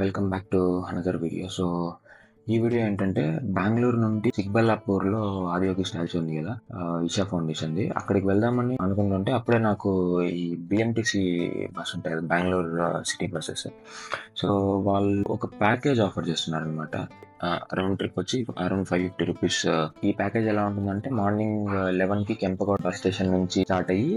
Welcome back to another video. ఈ video ఏంటంటే బెంగళూరు నుండి చిక్బల్లాపూర్లో ఆదియోగి స్టాచ్యూ ఉంది కదా, ఇషా ఫౌండేషన్ది. అక్కడికి వెళ్దామని అనుకుంటుంటే అప్పుడే నాకు ఈ బిఎంటీసీ బస్ ఉంటాయి కదా, బెంగళూరు సిటీ బస్సెస్. సో వాళ్ళు ఒక ప్యాకేజ్ ఆఫర్ చేస్తున్నారు అనమాట. రౌండ్ ట్రిప్ వచ్చి అరౌండ్ 550 రూపీస్. ఈ ప్యాకేజ్ ఎలా ఉంటుందంటే మార్నింగ్ 11కి కెంపగౌడ బస్ స్టేషన్ నుంచి స్టార్ట్ అయ్యి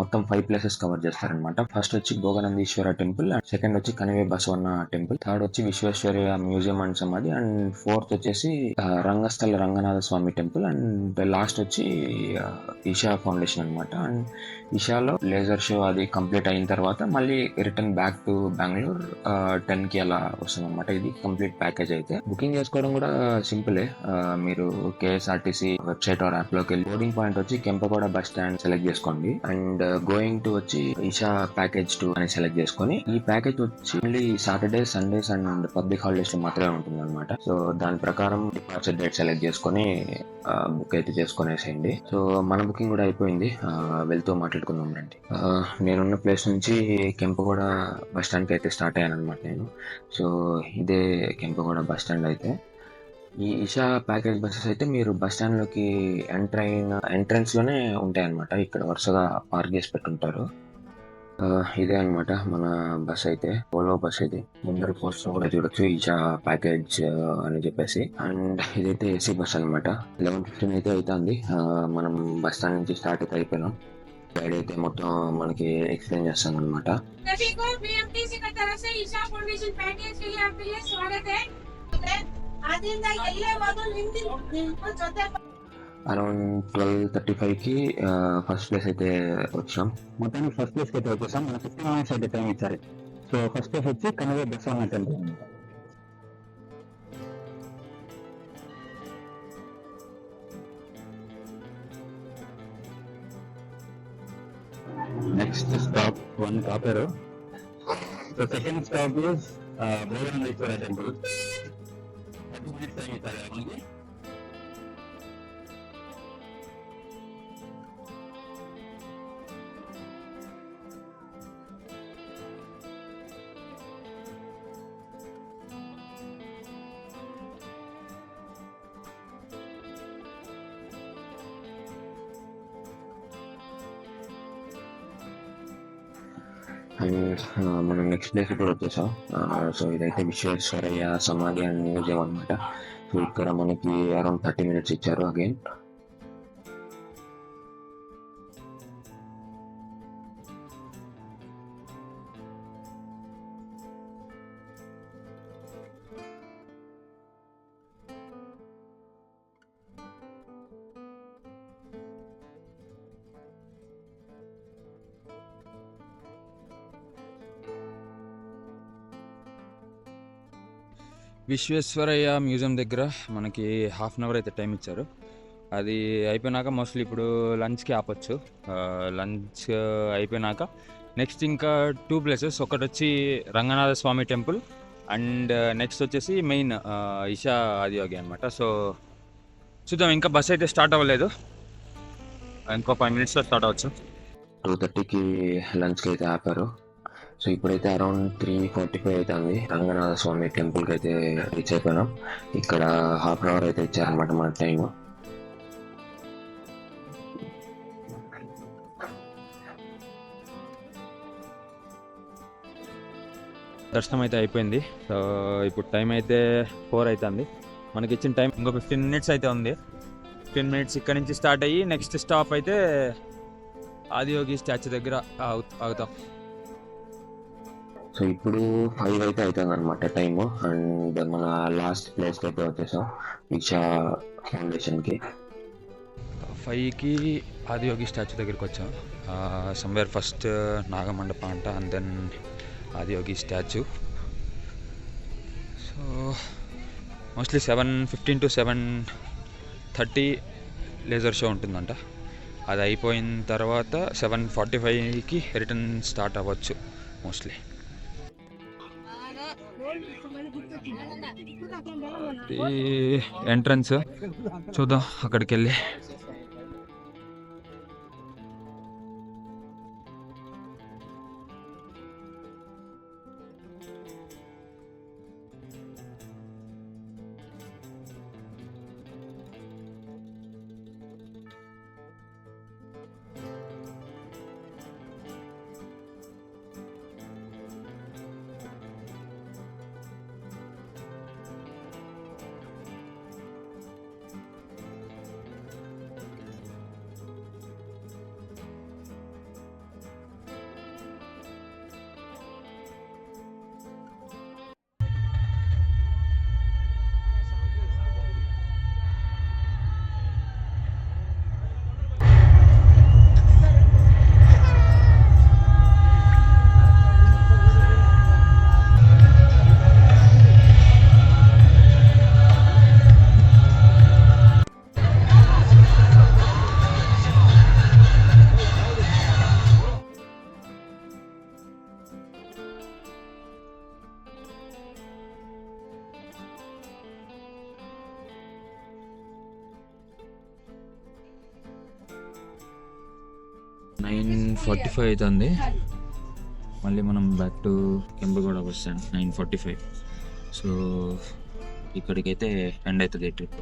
మొత్తం 5 ప్లేసెస్ కవర్ చేస్తారనమాట. ఫస్ట్ వచ్చి భోగనందీశ్వర టెంపుల్, అండ్ సెకండ్ వచ్చి కనివే బసవన్న టెంపుల్, థర్డ్ వచ్చి విశ్వేశ్వరయ్య మ్యూజియం అండ్ సమాధి, అండ్ ఫోర్త్ వచ్చేసి రంగస్థల Ranganatha Swamy temple, and last వచ్చి ఈషా ఫౌండేషన్ అనమాట. అండ్ ఈషాలో లేజర్ షో అది కంప్లీట్ అయిన తర్వాత మళ్ళీ రిటర్న్ బ్యాక్ టు బెంగళూరు 10కి అలా వస్తుంది అనమాట. ఇది కంప్లీట్ ప్యాకేజ్. అయితే బుకింగ్ చేసుకోవడం కూడా సింపులే. మీరు కేఎస్ఆర్టీసీ వెబ్సైట్ ఆర్ యాప్ లోకి వెళ్ళి బోర్డింగ్ పాయింట్ వచ్చి కెంపగౌడ బస్ స్టాండ్ సెలెక్ట్ చేసుకోండి, అండ్ గోయింగ్ టు వచ్చి ఈషా ప్యాకేజ్ 2 అని సెలెక్ట్ చేసుకొని, ఈ ప్యాకేజ్ వచ్చి only Saturday, Sundays and public holidays లో మాత్రమే ఉంటుంది అనమాట. సో దాని ప్రకారం డిపార్చర్ డేట్ సెలెక్ట్ చేసుకొని బుక్ అయితే చేసుకునేసేయండి. సో మన బుకింగ్ కూడా అయిపోయింది. వెళ్తూ మాట్లాడుకుందాం రండి. నేనున్న ప్లేస్ నుంచి కెంపగౌడ బస్ స్టాండ్కి అయితే స్టార్ట్ అయ్యాను అనమాట నేను. సో ఇదే కెంపగౌడ బస్ స్టాండ్. అయితే ఈ ఇషా ప్యాకేజ్ బస్సెస్ అయితే మీరు బస్ స్టాండ్లోకి ఎంట్రన్స్ లోనే ఉంటాయి అనమాట. ఇక్కడ వరుసగా పార్క్ చేసి పెట్టుంటారు. ఇదే అనమాట మన బస్ అయితే, ఓలో బస్ అయితే. ముందర పోస్టర్ కూడా చూడొచ్చు, ఈషా ప్యాకేజ్ అని చెప్పేసి. అండ్ ఇదైతే ఏసీ బస్ అనమాట. 11:15 అయితే అవుతుంది. మనం బస్ స్టాండ్ నుంచి స్టార్ట్ అయితే అయిపోయినాం. గైడ్ అయితే మొత్తం మనకి ఎక్స్ప్లెయిన్ చేస్తాను అనమాట. అరౌండ్ 12:35కి ఫస్ట్ ప్లేస్ అయితే వచ్చాం. మొత్తానికి ఫస్ట్ ప్లేస్కి అయితే వచ్చేసాం. మన 15 మినిట్స్ అయితే టైం ఇచ్చారు. సో ఫస్ట్ ప్లేస్ వచ్చి Kanive Basavanna temple. Next stop 1 కాపేరు. So second stop is Bhoganandeeshwara temple. 30 minutes time ఇచ్చారు మనకి. అండ్ మనం నెక్స్ట్ ప్లేస్ కూడా వచ్చేసాం. సో ఇదైతే విశ్వేశ్వరయ్య సమాధి అండ్ మ్యూజియం అనమాట. సో ఇక్కడ మనకి అరౌండ్ 30 మినిట్స్ ఇచ్చారు అగైన్. విశ్వేశ్వరయ్య మ్యూజియం దగ్గర మనకి హాఫ్ అన్ అవర్ అయితే టైం ఇచ్చారు. అది అయిపోయినాక మోస్ట్లీ ఇప్పుడు లంచ్కి ఆపొచ్చు. లంచ్ అయిపోయినాక నెక్స్ట్ ఇంకా 2 ప్లేసెస్. ఒకటి వచ్చి Ranganatha Swamy temple, and next వచ్చేసి మెయిన్ ఈషా ఆదియోగి అనమాట. సో చూద్దాం. ఇంకా బస్ అయితే స్టార్ట్ అవ్వలేదు, ఇంకో 5 మినిట్స్లో స్టార్ట్ అవ్వచ్చు. 2:30కి లంచ్కి అయితే ఆపారు. సో ఇప్పుడైతే అరౌండ్ 3:45 అవుతుంది. రంగనాథ స్వామి టెంపుల్కి అయితే రీచ్ అయిపోయినాం. ఇక్కడ హాఫ్ అన్ అవర్ అయితే ఇచ్చారనమాట మన టైం. దర్శనం అయితే అయిపోయింది. సో ఇప్పుడు టైం అయితే 4 అవుతుంది. మనకి ఇచ్చిన టైం ఇంకో 15 మినిట్స్ అయితే ఉంది. 15 మినిట్స్ ఇక్కడ నుంచి స్టార్ట్ అయ్యి నెక్స్ట్ స్టాప్ అయితే ఆదియోగి స్టాచ్యూ దగ్గర ఆగుతాం. సో ఇప్పుడు 5 అయితే అవుతుంది అనమాట టైము. అండ్ మన లాస్ట్ ప్లేస్కి అయితే వచ్చేసాం, ఈషా ఫౌండేషన్కి. 5కి ఆదియోగి స్టాచ్యూ దగ్గరికి వచ్చాం. సమ్వేర్ ఫస్ట్ నాగమండప అంట, and then Adiyogi statue. So mostly 7:15 to 7:30 laser show ఉంటుందంట. అది అయిపోయిన తర్వాత 7:45కి రిటర్న్ స్టార్ట్ అవ్వచ్చు మోస్ట్లీ. ఎంట్రన్స్ చూద్దాం అక్కడికి వెళ్ళి. 9:45 అవుతుంది. మళ్ళీ మనం back to Kempegowda bus stand 9:45. So ఇక్కడికైతే ఎండ్ అవుతుంది ఈ ట్రిప్.